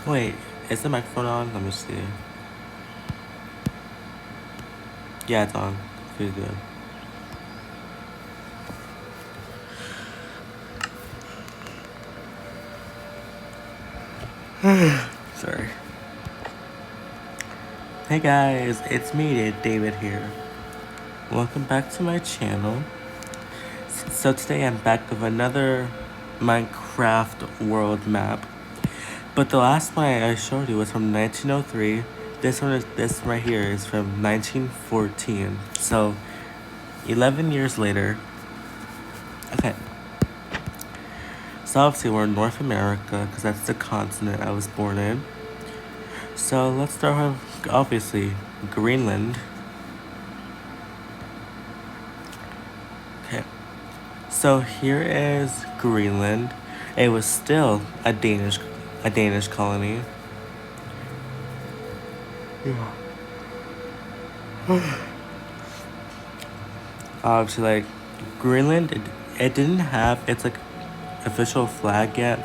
Wait, is the microphone on? Let me see. Yeah, it's on. Feels good. Sorry. Hey guys, it's me, David here. Welcome back to my channel. So today I'm back with another Minecraft world map. But the last one I showed you was from 1903. This right here is from 1914. So 11 years later. Okay. So obviously we're in North America because that's the continent I was born in. So let's start with, obviously, Greenland. Okay. So here is Greenland. It was still a Danish colony. Yeah. Obviously, like Greenland, it didn't have its like official flag yet.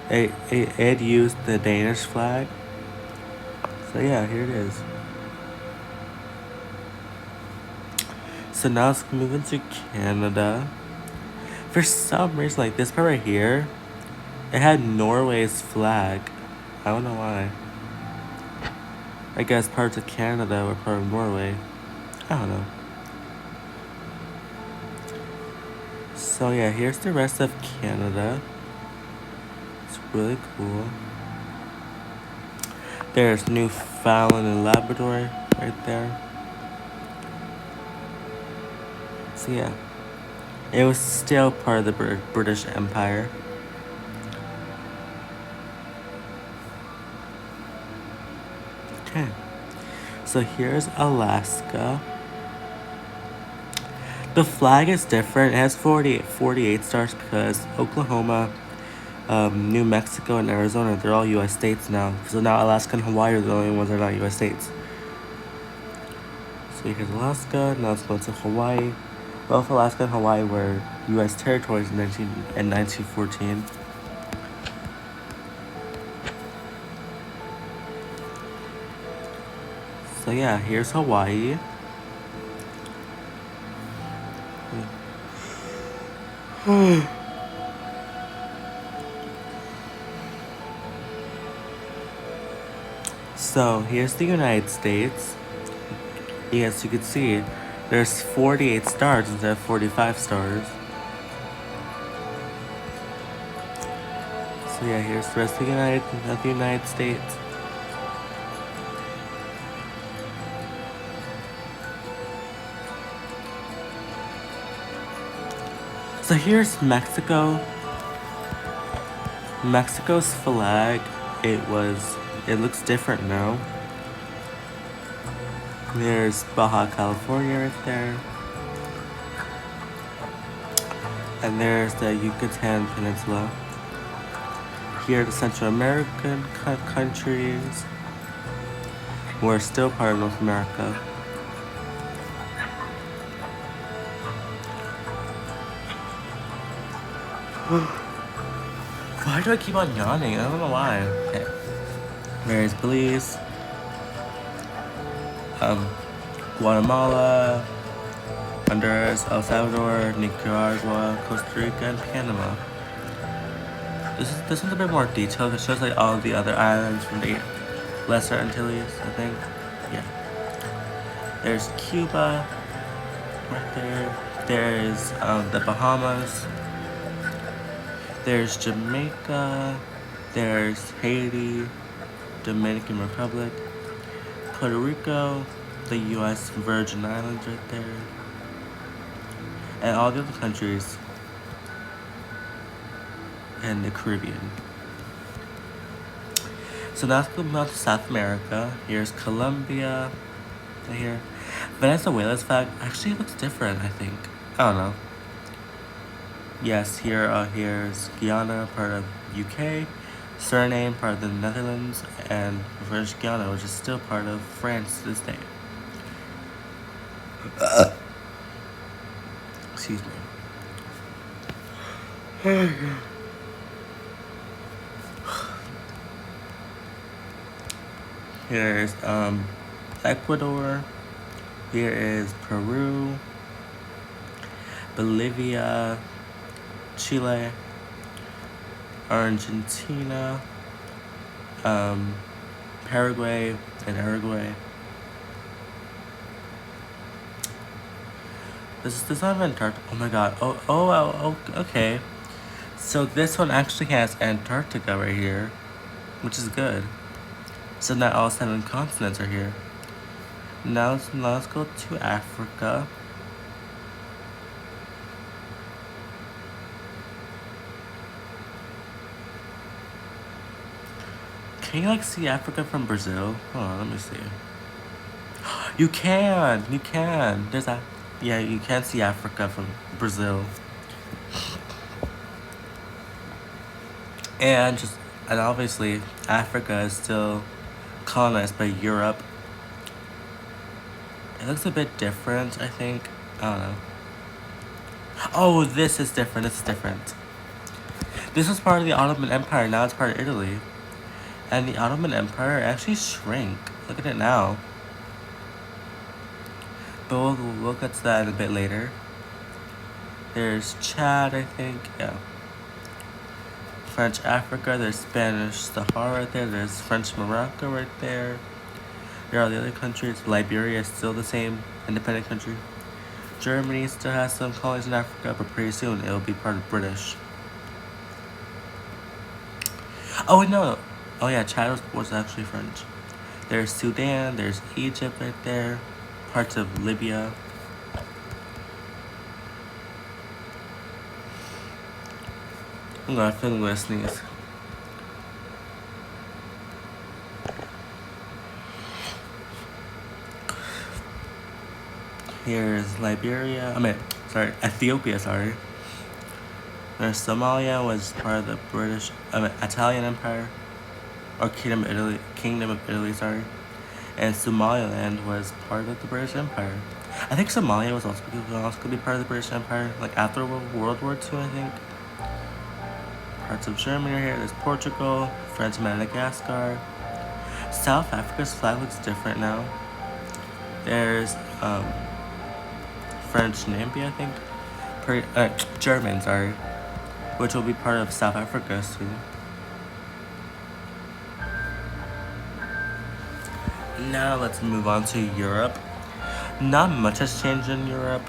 It used the Danish flag. So yeah, here it is. So now let's move into Canada. For some reason, like this part right here, it had Norway's flag. I don't know why. I guess parts of Canada were part of Norway. I don't know. So yeah, here's the rest of Canada. It's really cool. There's Newfoundland and Labrador right there. So yeah, it was still part of the British Empire. Okay, so here's Alaska. The flag is different. It has 48 stars because Oklahoma, New Mexico, and Arizona, they're all U.S. states now. So now Alaska and Hawaii are the only ones that are not U.S. states. So here's Alaska. Now let's go to Hawaii. Both Alaska and Hawaii were U.S. territories in 1914. So yeah, here's Hawaii. So here's the United States. Yes, you can see there's 48 stars instead of 45 stars. So yeah, here's the rest of the United States. So here's Mexico. Mexico's flag, it looks different now. There's Baja California right there. And there's the Yucatan Peninsula. Here are the Central American countries. We're still part of North America. Why do I keep on yawning? I don't know why. Okay. There's Belize, Guatemala, Honduras, El Salvador, Nicaragua, Costa Rica, and Panama. This one's a bit more detailed. It shows like all the other islands from the Lesser Antilles, I think. Yeah. There's Cuba, right there. There's the Bahamas. There's Jamaica. There's Haiti, Dominican Republic, Puerto Rico, the U.S. Virgin Islands right there, and all the other countries in the Caribbean. So now let's go on to South America. Here's Colombia. Right here. Venezuela's flag actually looks different, I think. I don't know. Yes, here's Guyana, part of UK. Suriname, part of the Netherlands, and British Guiana, which is still part of France to this day. Excuse me. Here's Ecuador. Here is Peru, Bolivia, Chile, Argentina, Paraguay, and Uruguay. This is not Antarctica. Oh my god. Okay. So this one actually has Antarctica right here, which is good. So now all 7 continents are here. Now let's go to Africa. Can you like see Africa from Brazil? Hold on, let me see. You can. There's a, yeah, you can see Africa from Brazil. And obviously Africa is still colonized by Europe. It looks a bit different, I think. I don't know. Oh, this is different. This is different. This was part of the Ottoman Empire. Now it's part of Italy. And the Ottoman Empire actually shrank. Look at it now. But we'll get to that a bit later. There's Chad, I think. Yeah. French Africa. There's Spanish Sahara right there. There's French Morocco right there. There are the other countries. Liberia is still the same independent country. Germany still has some colonies in Africa, but pretty soon it'll be part of British. Oh no! Oh yeah, Chad was actually French. There's Sudan, there's Egypt right there, parts of Libya. I'm gonna sneeze. Here's Liberia. Ethiopia. Sorry. There's Somalia was part of the Italian Empire, or Kingdom of Italy. Sorry, and Somaliland was part of the British Empire. I think Somalia was also going to be part of the British Empire, like after World War II. I think. Parts of Germany are here. There's Portugal, French Madagascar. South Africa's flag looks different now. There's French Namibia, I think. German, sorry, which will be part of South Africa soon. Now let's move on to Europe. Not much has changed in Europe.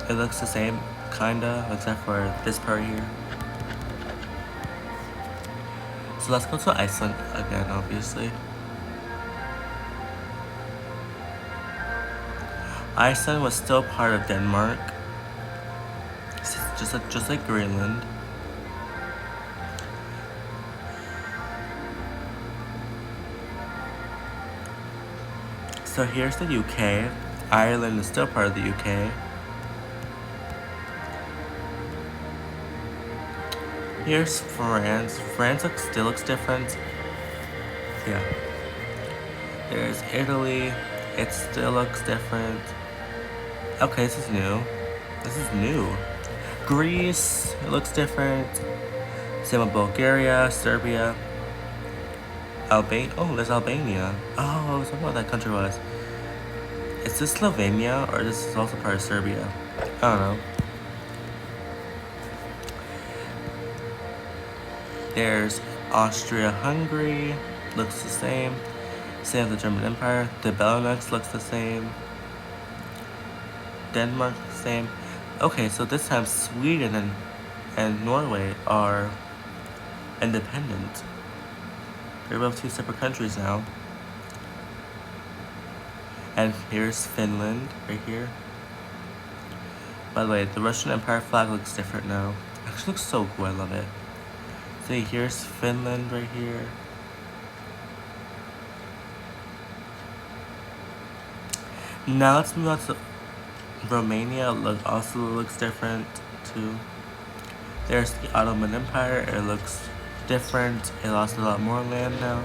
It looks the same, kinda, except for this part here. So let's go to Iceland again, obviously. Iceland was still part of Denmark, just like Greenland. So here's the UK. Ireland is still part of the UK. Here's France. France still looks different. Yeah. There's Italy. It still looks different. Okay, this is new. Greece, it looks different. Same with Bulgaria, Serbia, Albania. Oh, there's Albania. Oh, I was wondering what that country was. Is this Slovenia or this is also part of Serbia? I don't know. There's Austria-Hungary, looks the same. Same with the German Empire. The Benelux looks the same. Denmark, same. Okay, so this time Sweden and Norway are independent. They're both 2 separate countries now. And here's Finland, right here. By the way, the Russian Empire flag looks different now. It actually looks so cool, I love it. See, here's Finland right here. Now let's move on to Romania. Also looks different too. There's the Ottoman Empire. It looks different. It lost a lot more land now.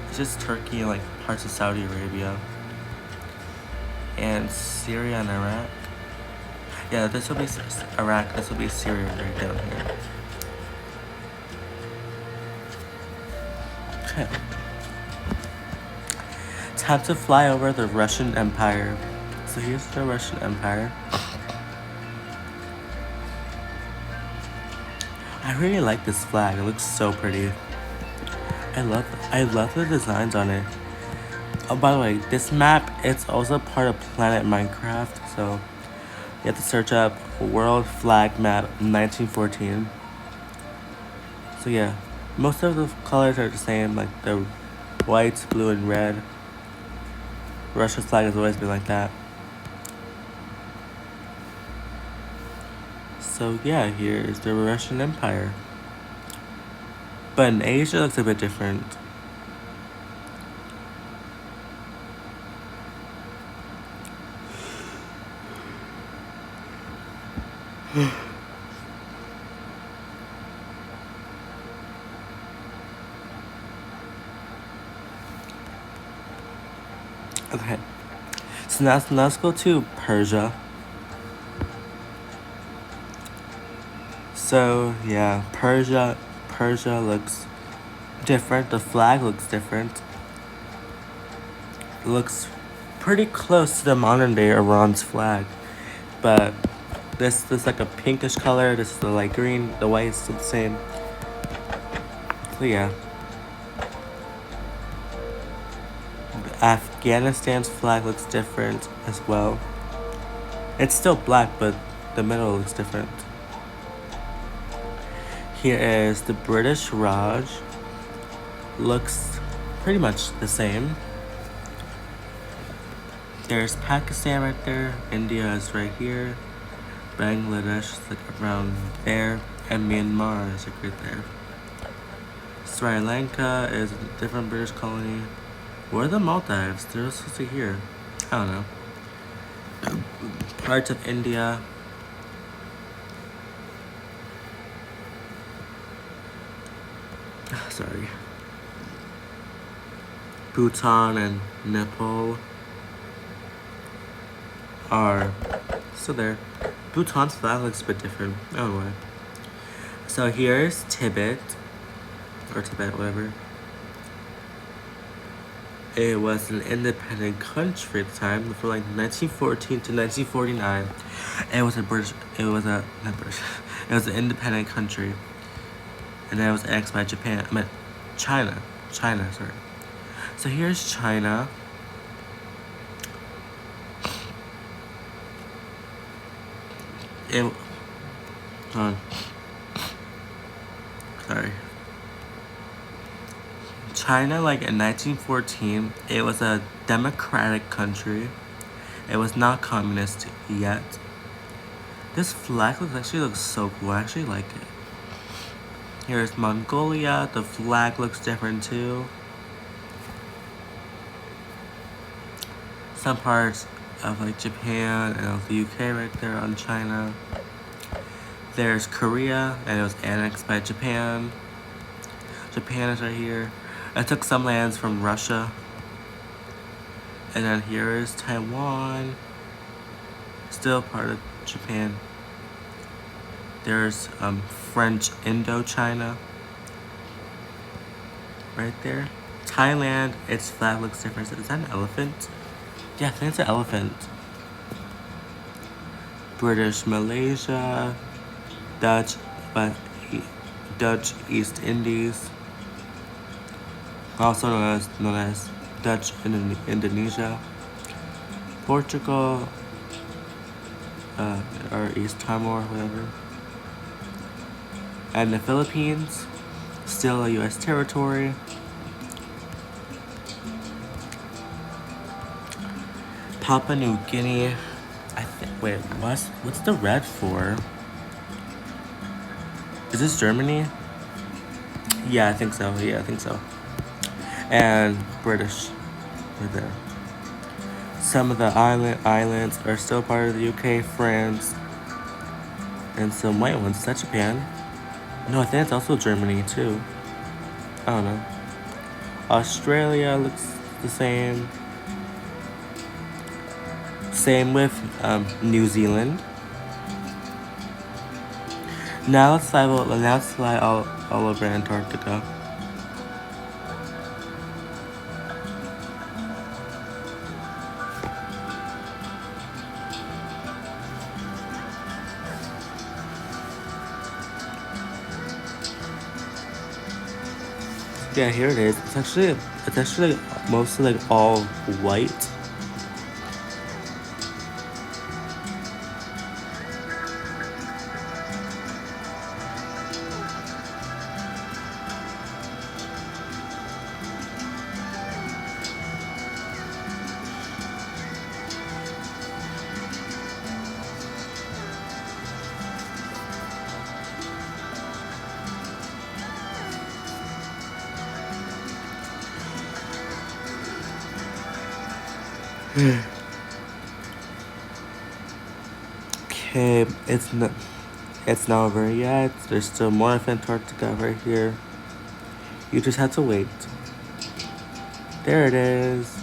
It's just Turkey and like parts of Saudi Arabia. And Syria and Iraq. Yeah, this will be Iraq. This will be Syria right down here. Okay. Time to fly over the Russian Empire. So here's the Russian Empire. I really like this flag. It looks so pretty. I love the designs on it. Oh, by the way, this map, it's also part of Planet Minecraft, so you have to search up World Flag Map 1914. So yeah, most of the colors are the same, like the white, blue, and red. Russia's flag has always been like that. So yeah, here is the Russian Empire. But in Asia, it looks a bit different. Okay, so now let's go to Persia. So yeah, Persia looks different. The flag looks different. It looks pretty close to the modern day Iran's flag, but this is like a pinkish color. This is the light green. The white is still the same. So yeah. Afghanistan's flag looks different as well. It's still black, but the middle looks different. Here is the British Raj. Looks pretty much the same. There's Pakistan right there. India is right here. Bangladesh is like around there. And Myanmar is like right there. Sri Lanka is a different British colony. Where are the Maldives? They're supposed to be here. I don't know. Parts of India. Sorry. Bhutan and Nepal are still there. Bhutan's flag looks a bit different. I don't know why. So here's Tibet. Or Tibet, whatever. It was an independent country at the time, from like 1914 to 1949. It was an independent country. And then it was annexed by Japan, China, sorry. So here's China. Sorry. China, like in 1914, it was a democratic country. It was not communist yet. This flag actually looks so cool. I actually like it. Here's Mongolia. The flag looks different too. Some parts of like Japan and the UK right there on China. There's Korea, and it was annexed by Japan. Japan is right here. I took some lands from Russia. And then here is Taiwan. Still part of Japan. There's French Indochina. Right there. Thailand, its flag looks different. Is that an elephant? Yeah, I think it's an elephant. British Malaysia. Dutch East Indies. Also known as Dutch Indonesia. Portugal. Or East Timor, whatever. And the Philippines, still a U.S. territory. Papua New Guinea, wait, what's the red for? Is this Germany? Yeah, I think so. And British, right there. Some of the islands are still part of the UK, France, and some white ones. Is that Japan? No, I think it's also Germany too. I don't know. Australia looks the same. Same with New Zealand. Now let's fly all over Antarctica. Yeah, here it is. It's actually mostly like all white. Okay, it's not over yet. There's still more of Antarctica right here. You just have to wait. There it is.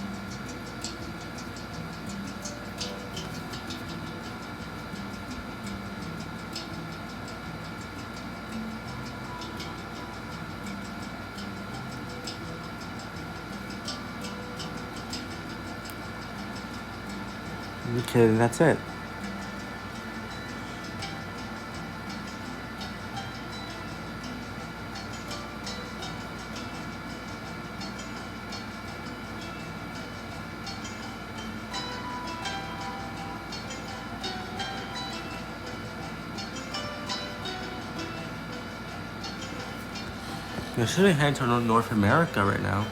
Okay, that's it. We're shooting heading to North America right now.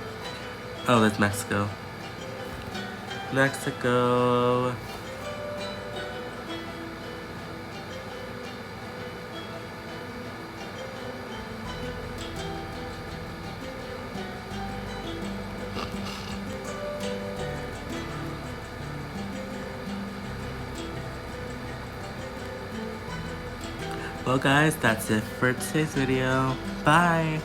Oh, that's Mexico. Mexico. Well guys, that's it for today's video. Bye!